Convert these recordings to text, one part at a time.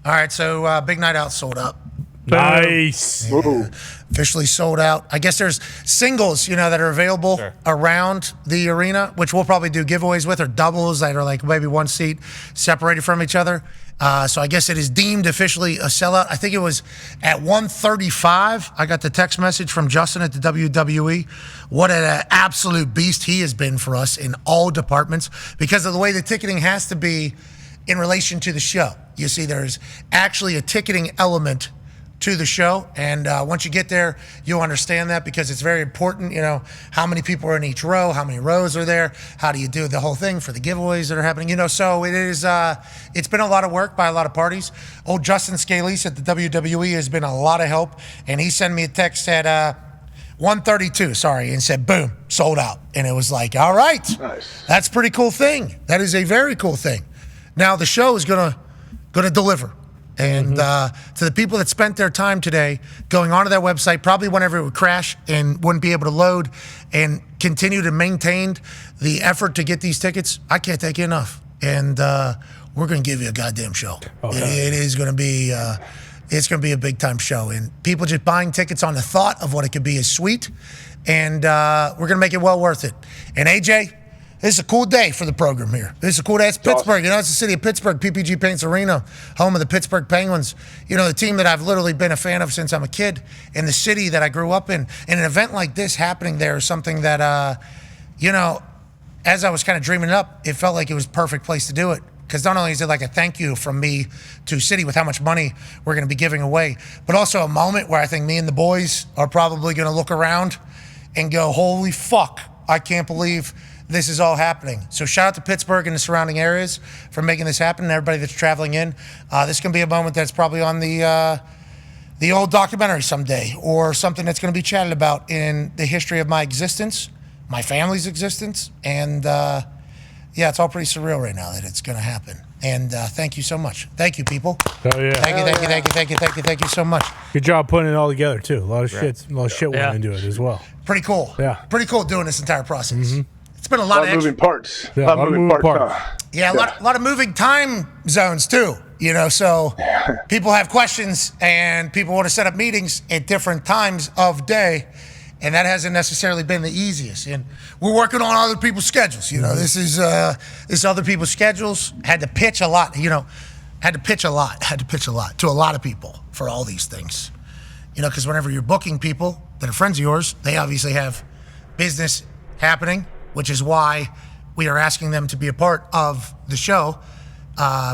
All right, so Big Night Out sold out. Nice. Yeah, officially sold out. I guess there's singles, that are available around the arena, which we'll probably do giveaways with, or doubles that are like maybe one seat separated from each other. So I guess it is deemed officially a sellout. I think it was at 1:35. I got the text message from Justin at the WWE. What an absolute beast he has been for us in all departments because of the way the ticketing has to be in relation to the show. You see, there's actually a ticketing element to the show, and once you get there, you'll understand that because it's very important, how many people are in each row, how many rows are there, how do you do the whole thing for the giveaways that are happening, so it is, it's been a lot of work by a lot of parties. Old Justin Scalise at the WWE has been a lot of help, and he sent me a text at 1:32, and said, boom, sold out. And it was like, all right, nice. That's a pretty cool thing. That is a very cool thing. Now the show is gonna deliver. And to the people that spent their time today going onto that website, probably whenever it would crash and wouldn't be able to load and continue to maintain the effort to get these tickets, I can't thank you enough. And we're going to give you a goddamn show. Okay. It is going to be it's going to be a big time show. And people just buying tickets on the thought of what it could be is sweet. And we're going to make it well worth it. And AJ, this is a cool day for the program here. This is a cool day. It's Pittsburgh. Awesome. It's the city of Pittsburgh, PPG Paints Arena, home of the Pittsburgh Penguins. The team that I've literally been a fan of since I'm a kid, and the city that I grew up in. And an event like this happening there is something that, as I was kind of dreaming it up, it felt like it was a perfect place to do it. Because not only is it like a thank you from me to City with how much money we're going to be giving away, but also a moment where I think me and the boys are probably going to look around and go, holy fuck, I can't believe this is all happening. So shout out to Pittsburgh and the surrounding areas for making this happen and everybody that's traveling in. This can be a moment that's probably on the old documentary someday or something that's going to be chatted about in the history of my existence, my family's existence. And it's all pretty surreal right now that it's going to happen. And thank you so much. Thank you, people. Oh, yeah. Thank you so much. Good job putting it all together, too. A lot of shit went into it as well. Pretty cool. Yeah. Pretty cool doing this entire process. Mm-hmm. It's been a lot of moving parts. Yeah, a lot of moving parts. Yeah, a lot of moving time zones too. So people have questions and people want to set up meetings at different times of day, and that hasn't necessarily been the easiest. And we're working on other people's schedules. This is other people's schedules. Had to pitch a lot. Had to pitch a lot to a lot of people for all these things. Because whenever you're booking people that are friends of yours, they obviously have business happening, which is why we are asking them to be a part of the show,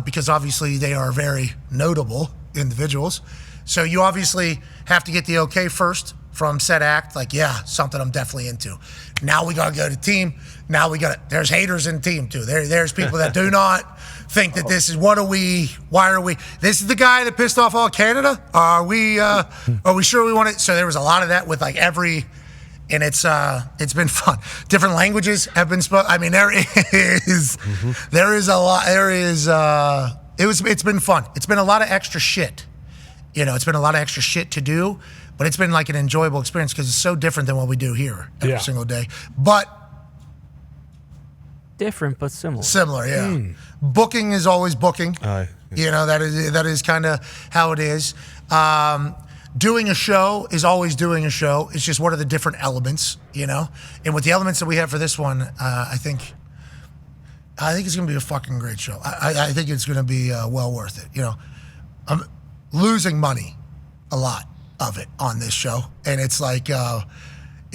because obviously they are very notable individuals. So you obviously have to get the okay first from said act, like, yeah, something I'm definitely into. Now we got to go to team. Now there's haters in team too. There's people that do not think that this is, why are we, this is the guy that pissed off all Canada? Are we sure we want it? So there was a lot of that with like and it's been fun. Different languages have been spoken. I mean, it's been fun. It's been a lot of extra shit. It's been a lot of extra shit to do, but it's been like an enjoyable experience because it's so different than what we do here every single day. But different, but similar. Similar, yeah. Booking is always booking. That is kind of how it is. Doing a show is always doing a show. It's just what are the different elements, And with the elements that we have for this one, I think it's going to be a fucking great show. I think it's going to be well worth it. I'm losing money, a lot of it on this show, and it's like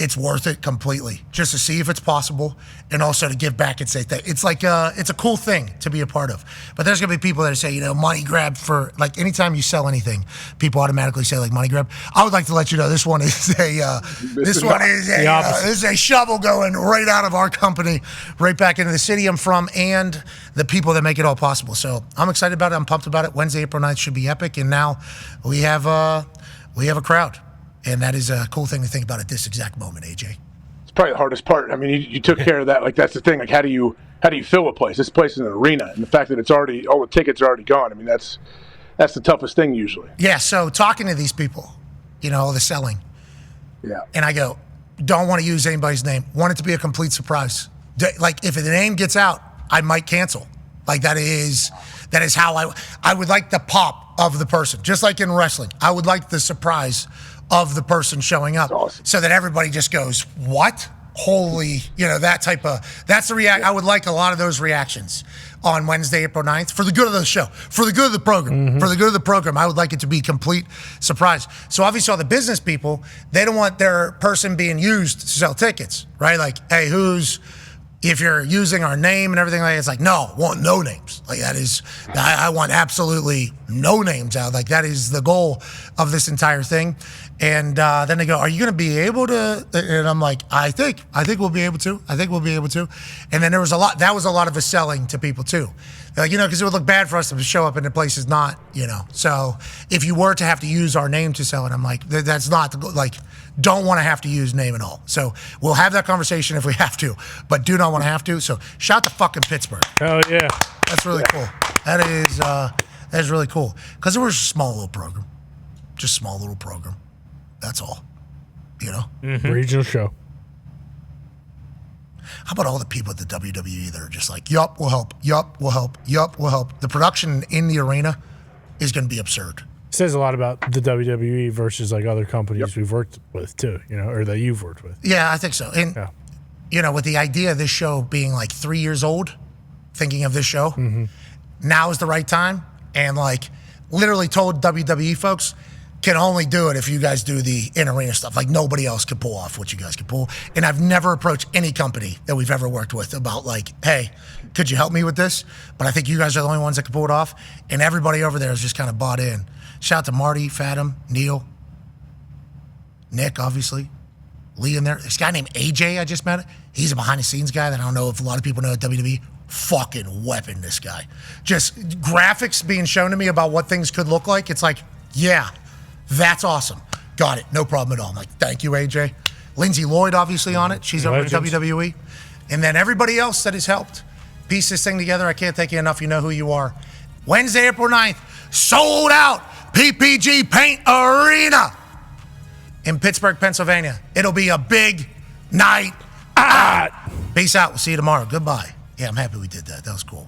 it's worth it completely just to see if it's possible and also to give back and say thank. It's like it's a cool thing to be a part of. But there's gonna be people that say, money grab for, like, anytime you sell anything, people automatically say like money grab. I would like to let you know this one is this is a shovel going right out of our company, right back into the city I'm from and the people that make it all possible. So I'm excited about it. I'm pumped about it. Wednesday, April 9th should be epic, and now we have a crowd. And that is a cool thing to think about at this exact moment, AJ. It's probably the hardest part. I mean, you took care of that. Like, that's the thing. Like, how do you fill a place? This place is an arena, and the fact that all the tickets are already gone. I mean, that's the toughest thing usually. Yeah. So talking to these people, all the selling. Yeah. And I go, don't want to use anybody's name. Want it to be a complete surprise. Like, if the name gets out, I might cancel. Like, that is how I would like to pop of the person. Just like in wrestling, I would like the surprise of the person showing up, so that everybody just goes, what? Holy, that type of, that's the react. I would like a lot of those reactions on Wednesday, April 9th, for the good of the show, for the good of the program, for the good of the program. I would like it to be complete surprise. So obviously all the business people, they don't want their person being used to sell tickets, right? Like, hey, if you're using our name and everything like that, it's like, no, want no names. Like that is, I want absolutely no names out. Like that is the goal of this entire thing. And then they go, are you going to be able to? And I'm like, I think we'll be able to. I think we'll be able to. And then that was a lot of the selling to people too. They're like, because it would look bad for us to show up in a place is not, So if you were to have to use our name to sell it, I'm like, that's not the goal. Like, don't want to have to use name at all. So we'll have that conversation if we have to, but do not want to have to. So shout to fucking Pittsburgh. Oh yeah, that's really cool. That is really cool because it was a small little program, just small little program. That's all, Regional show. How about all the people at the WWE that are just like, yup, we'll help, yup, we'll help, yup, we'll help. The production in the arena is going to be absurd. Says a lot about the WWE versus like other companies we've worked with too, or that you've worked with. Yeah, I think so. And, with the idea of this show being like 3 years old, thinking of this show, now is the right time. And like literally told WWE folks, can only do it if you guys do the in-arena stuff. Like nobody else could pull off what you guys could pull. And I've never approached any company that we've ever worked with about like, hey, could you help me with this? But I think you guys are the only ones that can pull it off. And everybody over there is just kind of bought in. Shout out to Marty, Fathom, Neil, Nick, obviously, Lee in there. This guy named AJ, I just met. He's a behind-the-scenes guy that I don't know if a lot of people know at WWE. Fucking weapon, this guy. Just graphics being shown to me about what things could look like. It's like, yeah, that's awesome. Got it. No problem at all. I'm like, thank you, AJ. Lindsay Lloyd, obviously, on it. She's over at WWE. And then everybody else that has helped piece this thing together. I can't thank you enough. You know who you are. Wednesday, April 9th, sold out PPG Paint Arena in Pittsburgh, Pennsylvania. It'll be a big night. Peace out. We'll see you tomorrow. Goodbye. Yeah, I'm happy we did that. That was cool.